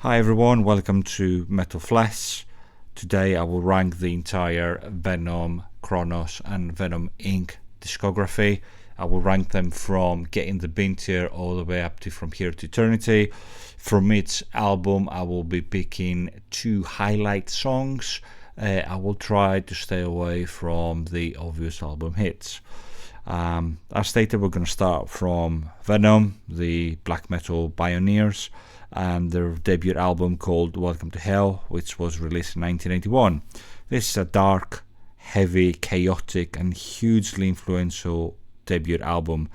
Hi everyone, welcome to Metal Flesh. Today I will rank the entire Venom, Cronos and Venom Inc. discography. I will rank them from Get in the Bin tier all the way up to From Here to Eternity. From each album I will be picking two highlight songs. I will try to stay away from the obvious album hits. As stated, we're going to start from Venom, the black metal pioneers, and their debut album called Welcome to Hell, which was released in 1981. This is a dark, heavy, chaotic and hugely influential debut album.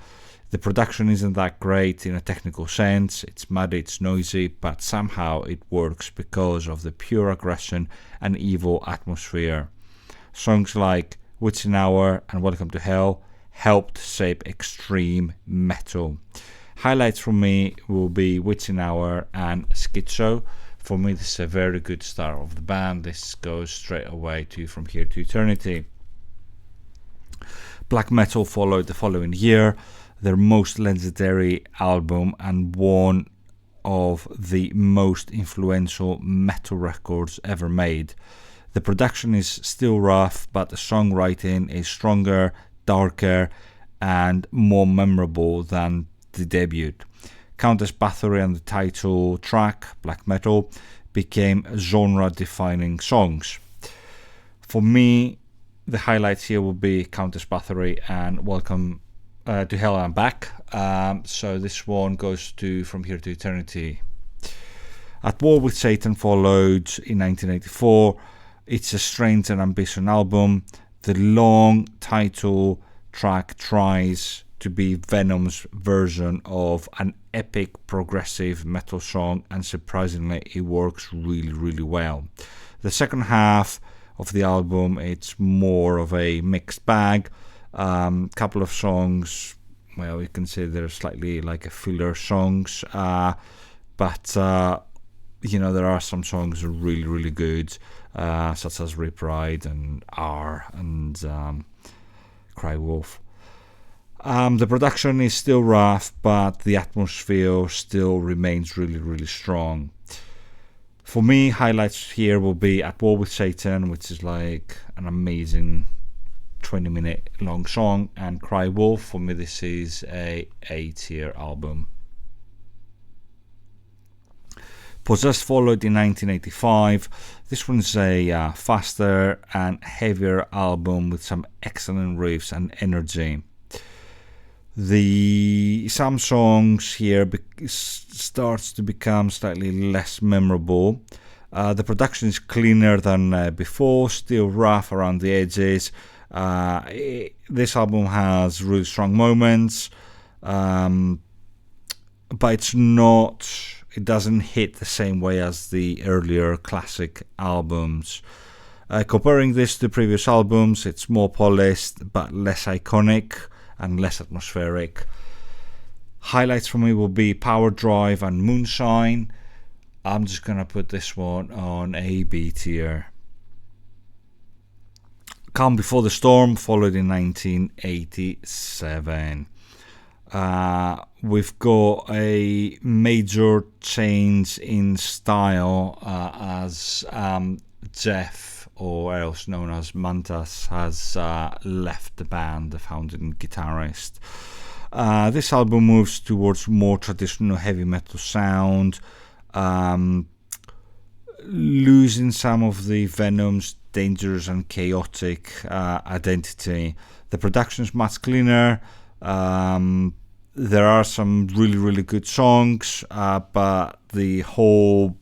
The production isn't that great in a technical sense, it's muddy, it's noisy, but somehow it works because of the pure aggression and evil atmosphere. Songs like Witching Hour and Welcome to Hell helped shape extreme metal. Highlights from me will be Witching Hour and Schizo. For me, this is a very good start of the band. This goes straight away to From Here to Eternity. Black Metal followed the following year, their most legendary album and one of the most influential metal records ever made. The production is still rough, but the songwriting is stronger, darker and more memorable than the debut. Countess Bathory and the title track, Black Metal, became genre-defining songs. For me, the highlights here will be Countess Bathory and Welcome to Hell and Back. So this one goes to From Here to Eternity. At War with Satan followed in 1984. It's a strange and ambitious album. The long title track tries to be Venom's version of an epic progressive metal song, and surprisingly it works really well. The second half of the album, it's more of a mixed bag. Couple of songs, well, you can say they're slightly like a filler songs, but there are some songs really good, such as Rip Ride and R and Cry Wolf. The production is still rough, but the atmosphere still remains really strong. For me, highlights here will be At War with Satan, which is like an amazing 20-minute long song, and Cry Wolf. For me, this is a A-tier album. Possessed followed in 1985. This one's a faster and heavier album with some excellent riffs and energy. Some songs here starts to become slightly less memorable. The production is cleaner than before, still rough around the edges. This album has really strong moments, but it doesn't hit the same way as the earlier classic albums. Comparing this to previous albums, it's more polished but less iconic and less atmospheric. Highlights for me will be Power Drive and Moonshine. I'm just gonna put this one on a B tier. Calm Before the Storm followed in 1987. We've got a major change in style as Jeff, or else known as Mantas, has left the band, the founding guitarist. This album moves towards more traditional heavy metal sound, losing some of the Venom's dangerous and chaotic identity. The production is much cleaner. There are some really good songs, but the whole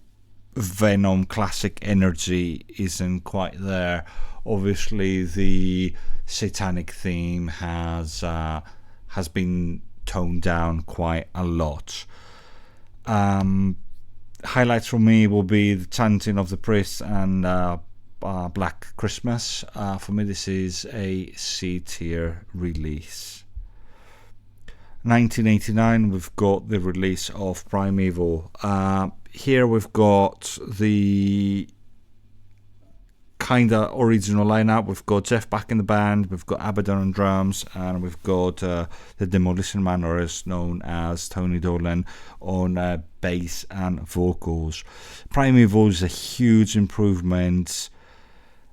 Venom classic energy isn't quite there. Obviously the satanic theme has been toned down quite a lot. Highlights for me will be The Chanting of the Priests and Black Christmas. For me, this is a C tier release. 1989, we've got the release of Primeval. Here we've got the kind of original lineup. We've got Jeff back in the band, we've got Abaddon on drums, and we've got the Demolition Man, or as known as Tony Dolan, on bass and vocals. Primeval is a huge improvement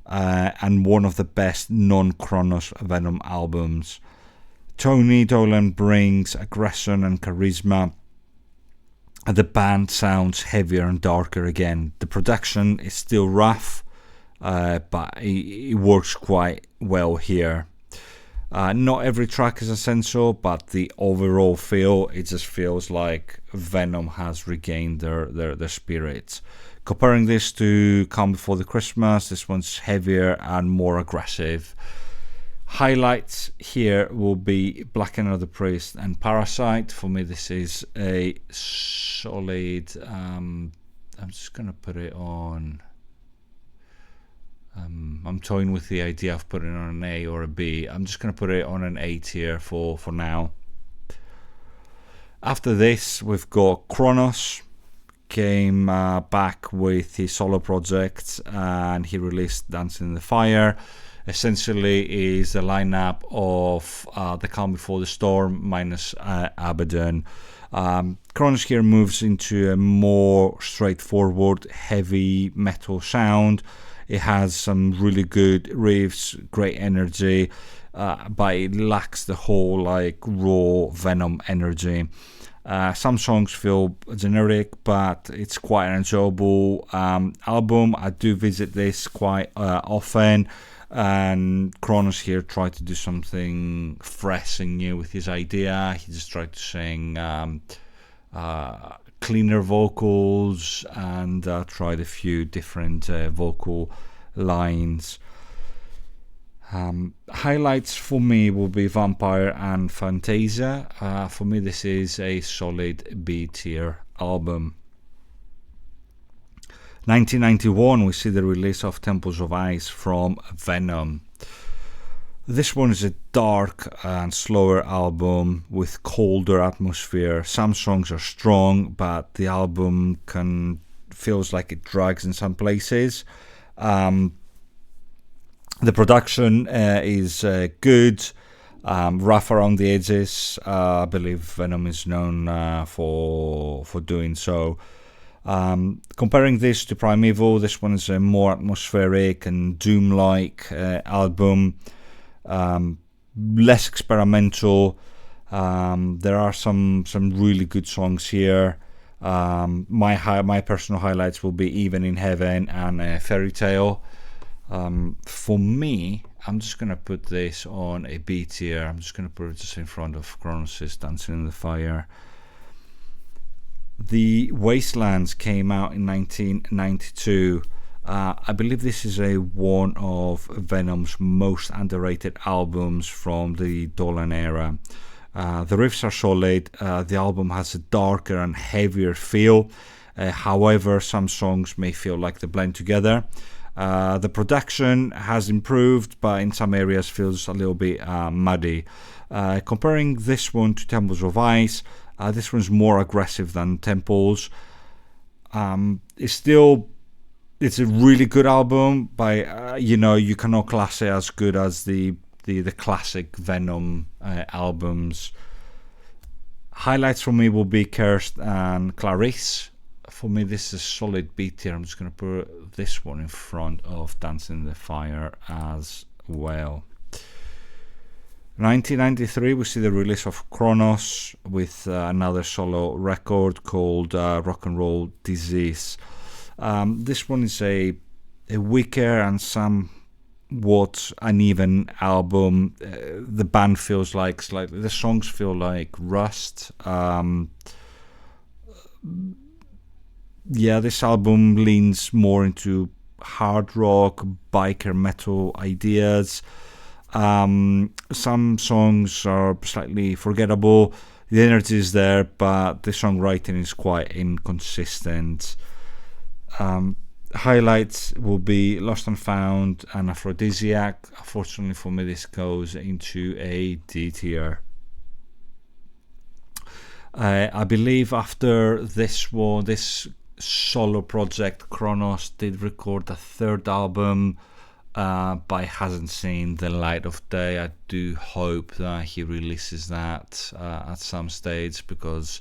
and one of the best non-Cronos Venom albums. Tony Dolan brings aggression and charisma. The band sounds heavier and darker again. The production is still rough, but it works quite well here. Not every track is essential, but the overall feel, it just feels like Venom has regained their spirits. Comparing this to Calm Before the Christmas, this one's heavier and more aggressive. Highlights here will be Black and Other Priest and Parasite. For me, this is a solid, I'm just going to put it on, I'm toying with the idea of putting it on an A or a B. I'm just going to put it on an A tier for now. After this, we've got Cronos. Came back with his solo project, and he released Dancing in the Fire. Essentially is the lineup of The Calm Before the Storm minus Abaddon. Cronos here moves into a more straightforward heavy metal sound. It has some really good riffs, great energy, but it lacks the whole like raw Venom energy. Some songs feel generic, but it's quite an enjoyable album. I do visit this quite often, and Cronos here tried to do something fresh and new with his idea. He just tried to sing cleaner vocals and tried a few different vocal lines. Highlights for me will be Vampire and Fantasia. For me, this is a solid B tier album. 1991, we see the release of Temples of Ice from Venom. This one is a dark and slower album with colder atmosphere. Some songs are strong, but the album feels like it drags in some places. The production is good, rough around the edges. I believe Venom is known for doing so. Comparing this to Primeval, this one is a more atmospheric and doom-like album, less experimental. There are some really good songs here. My personal highlights will be Even in Heaven and Fairy Tale. For me, I'm just going to put this on a B tier. I'm just going to put it just in front of Cronos' Dancing in the Fire. The Wastelands came out in 1992. I believe this is one of Venom's most underrated albums from the Dolan era. The riffs are solid. The album has a darker and heavier feel. However, some songs may feel like they blend together. The production has improved, but in some areas feels a little bit muddy. Comparing this one to Temples of Ice, this one's more aggressive than Temples. It's a really good album, but you cannot class it as good as the classic Venom albums. Highlights for me will be Cursed and Clarice. For me, this is a solid B tier. I'm just going to put this one in front of Dancing in the Fire as well. 1993, we see the release of Cronos with another solo record called Rock and Roll Disease. This one is a weaker and somewhat uneven album. The band feels like slightly, the songs feel like rust. This album leans more into hard rock, biker metal ideas. Some songs are slightly forgettable. The energy is there, but the songwriting is quite inconsistent. Highlights will be Lost and Found and Aphrodisiac. Unfortunately for me, this goes into a D tier. I believe after this solo project, Cronos did record a third album but hasn't seen the light of day. I do hope that he releases that at some stage, because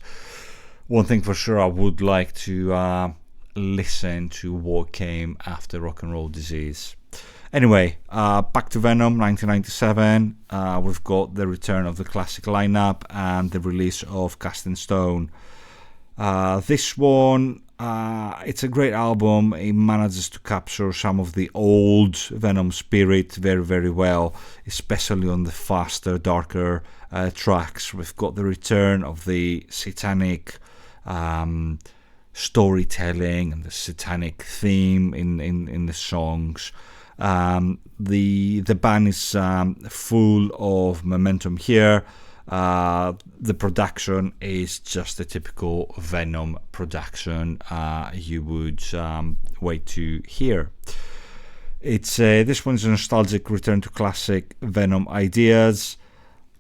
one thing for sure, I would like to listen to what came after Rock and Roll Disease. Anyway, back to Venom 1997. We've got the return of the classic lineup and the release of Cast in Stone. This one, it's a great album. It manages to capture some of the old Venom spirit very, very well, especially on the faster, darker tracks. We've got the return of the satanic storytelling and the satanic theme in the songs. The band is full of momentum here. The production is just a typical Venom production you would wait to hear. It's this one's a nostalgic return to classic Venom ideas.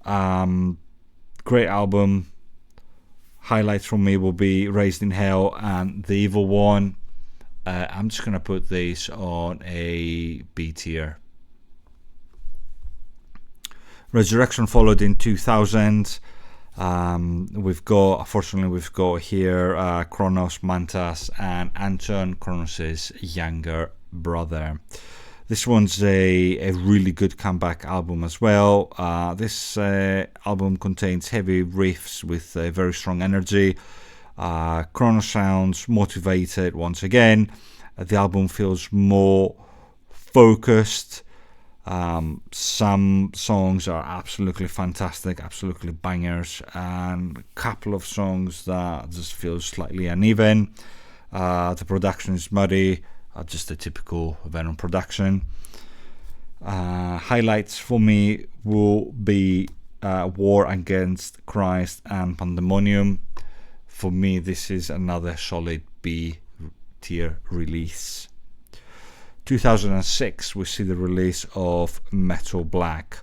Great album. Highlights from me will be Raised in Hell and The Evil One. I'm just going to put these on a B tier. Resurrection followed in 2000. Unfortunately, we've got here Cronos, Mantas, and Anton, Cronos' younger brother. This one's a really good comeback album as well. This album contains heavy riffs with very strong energy. Cronos sounds motivated once again. The album feels more focused. Some songs are absolutely fantastic, absolutely bangers, and a couple of songs that just feel slightly uneven. The production is muddy, just a typical Venom production. Highlights for me will be War Against Christ and Pandemonium. For me, this is another solid B tier release. 2006, we see the release of Metal Black.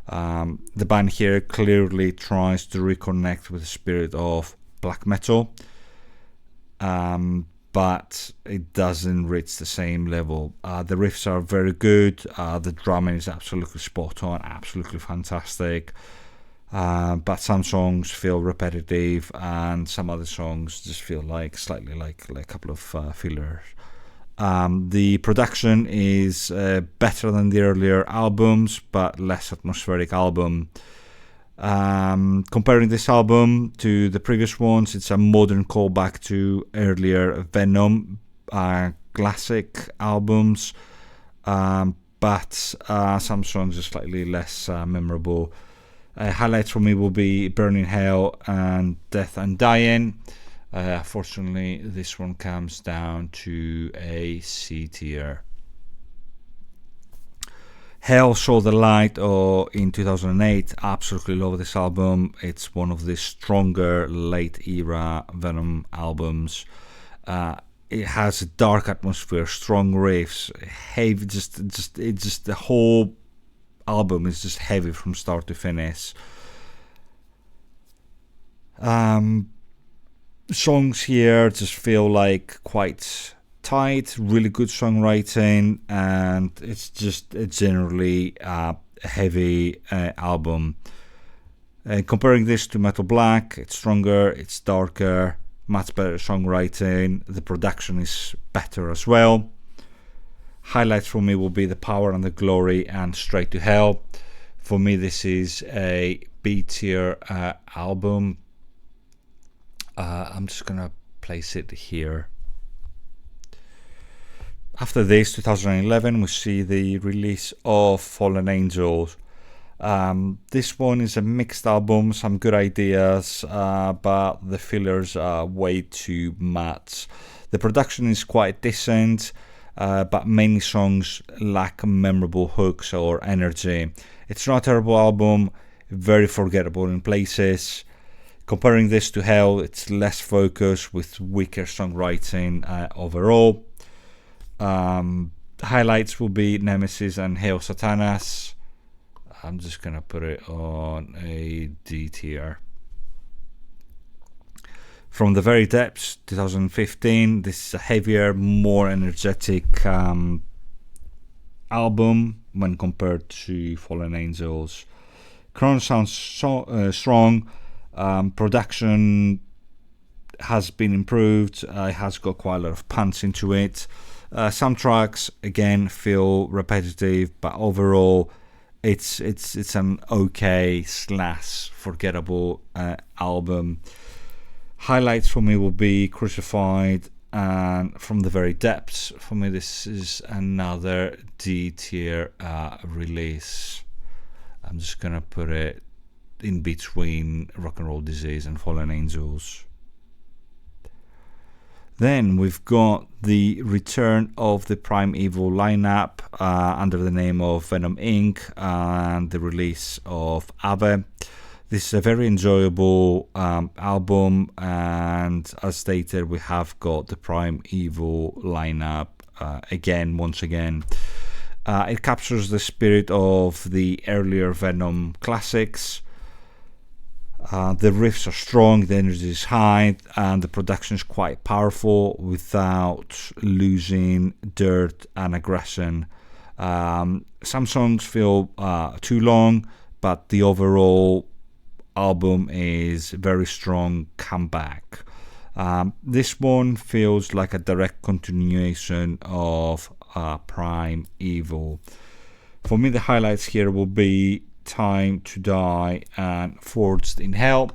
The band here clearly tries to reconnect with the spirit of black metal, but it doesn't reach the same level. The riffs are very good. The drumming is absolutely spot on, absolutely fantastic. But some songs feel repetitive, and some other songs just feel slightly like a couple of fillers. The production is better than the earlier albums, but less atmospheric album. Comparing this album to the previous ones, it's a modern callback to earlier Venom classic albums, but some songs are slightly less memorable. Highlights for me will be Burning Hell and Death and Dying. Fortunately, this one comes down to a C tier. Hell saw the light in 2008. Absolutely love this album. It's one of the stronger late era Venom albums. It has a dark atmosphere, strong riffs, heavy. Just the whole album is just heavy from start to finish. Songs here just feel like quite tight, really good songwriting, and it's just a generally heavy album. Comparing this to Metal Black, it's stronger, it's darker, much better songwriting. The production is better as well. Highlights for me will be The Power and the Glory and Straight to Hell. For me, this is a B tier album. I'm just gonna place it here. After this, 2011, we see the release of Fallen Angels. This one is a mixed album, some good ideas, but the fillers are way too much. The production is quite decent, but many songs lack memorable hooks or energy. It's not a terrible album, very forgettable in places. Comparing this to Hell, it's less focused with weaker songwriting overall. Highlights will be Nemesis and Hail Satanas. I'm just gonna put it on a D tier. From the Very Depths, 2015. This is a heavier, more energetic album when compared to Fallen Angels. Cronos sounds strong. Production has been improved. It has got quite a lot of punch into it. Some tracks again feel repetitive, but overall, it's an okay / forgettable album. Highlights for me will be Crucified and From the Very Depths. For me, this is another D tier release. I'm just gonna put it in between Rock and Roll Disease and Fallen Angels. Then we've got the return of the Prime Evil lineup under the name of Venom Inc. and the release of Ave. This is a very enjoyable album, and as stated, we have got the Prime Evil lineup once again. It captures the spirit of the earlier Venom classics. The riffs are strong, the energy is high, and the production is quite powerful without losing dirt and aggression. Some songs feel too long, but the overall album is very strong comeback. This one feels like a direct continuation of Prime Evil. For me, the highlights here will be Time to Die and Forged in Hell.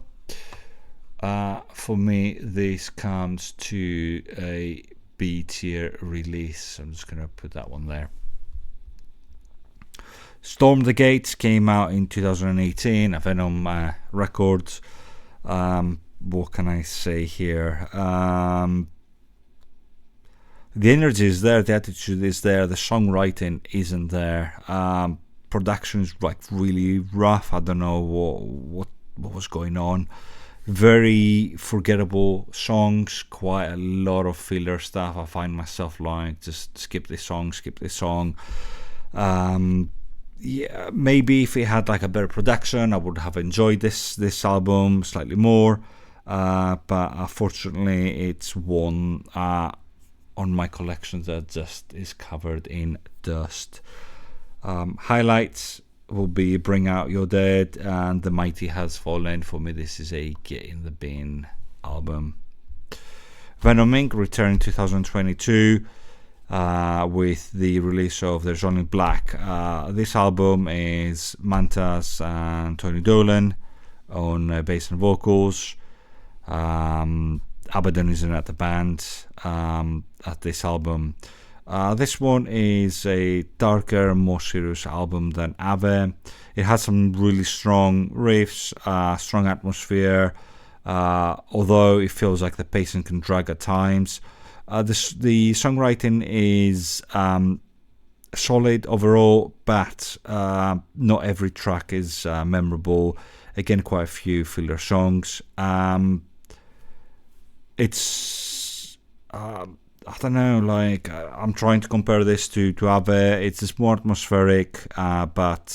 For me, this comes to a B tier release. I'm just going to put that one there. Storm the Gates came out in 2018, a Venom record. What can I say here? The energy is there, the attitude is there, the songwriting isn't there. Production is like really rough. I don't know what was going on. Very forgettable songs, quite a lot of filler stuff. I find myself like, just skip this song. Yeah, maybe if it had like a better production, I would have enjoyed this album slightly more. But unfortunately, it's one on my collection that just is covered in dust. Highlights will be Bring Out Your Dead and The Mighty Has Fallen. For me, this is a get in the bin album. Venom Inc. returned in 2022 with the release of There's Only Black. This album is Mantas and Tony Dolan on bass and vocals. Abaddon isn't at the band at this album. This one is a darker, more serious album than Ave. It has some really strong riffs, strong atmosphere, although it feels like the pacing can drag at times. The songwriting is solid overall, but not every track is memorable. Again, quite a few filler songs. It's I don't know, like I'm trying to compare this to Ave. It's more atmospheric, but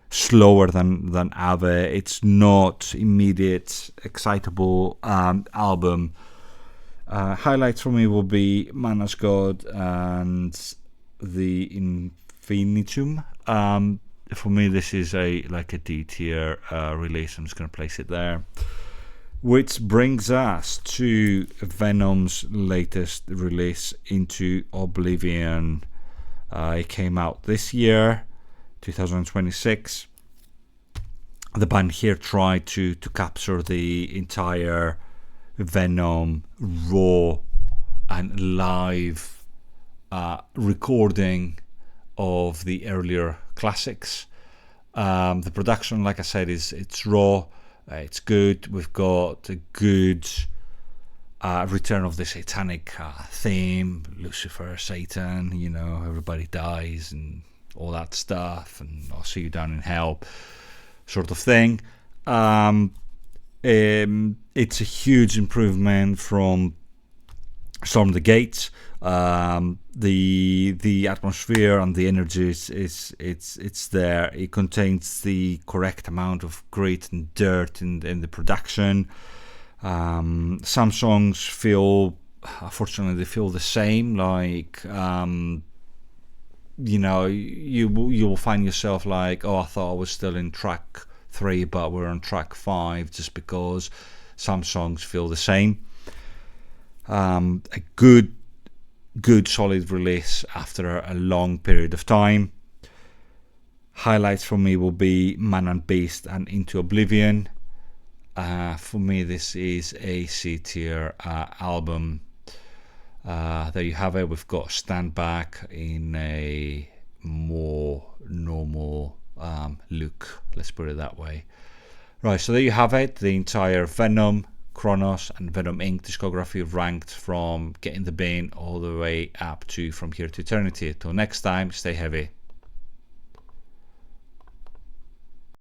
slower than Ave. It's not immediate, excitable album. Highlights for me will be Man as God and The Infinitum. For me, this is a D tier release. I'm just going to place it there. Which brings us to Venom's latest release, Into Oblivion. It came out this year, 2026. The band here tried to capture the entire Venom raw and live recording of the earlier classics. The production, like I said, it's raw. It's good. We've got a good return of the satanic theme, Lucifer, Satan, everybody dies and all that stuff, and I'll see you down in hell sort of thing. It's a huge improvement from Storm the Gates. The atmosphere and the energy it's there. It contains the correct amount of grit and dirt in the production. Some songs feel, unfortunately, they feel the same. Like you know, you will find yourself like, oh, I thought I was still in track 3, but we're on track 5, just because some songs feel the same. A good solid release after a long period of time. Highlights for me will be Man and Beast and Into Oblivion. For me, this is a C tier album. There you have it. We've got Stand Back in a more normal look, let's put it that way. Right, so there you have it, the entire Venom, Cronos and Venom Inc. discography, ranked from Get in the Bin all the way up to From Here to Eternity. Till next time, stay heavy.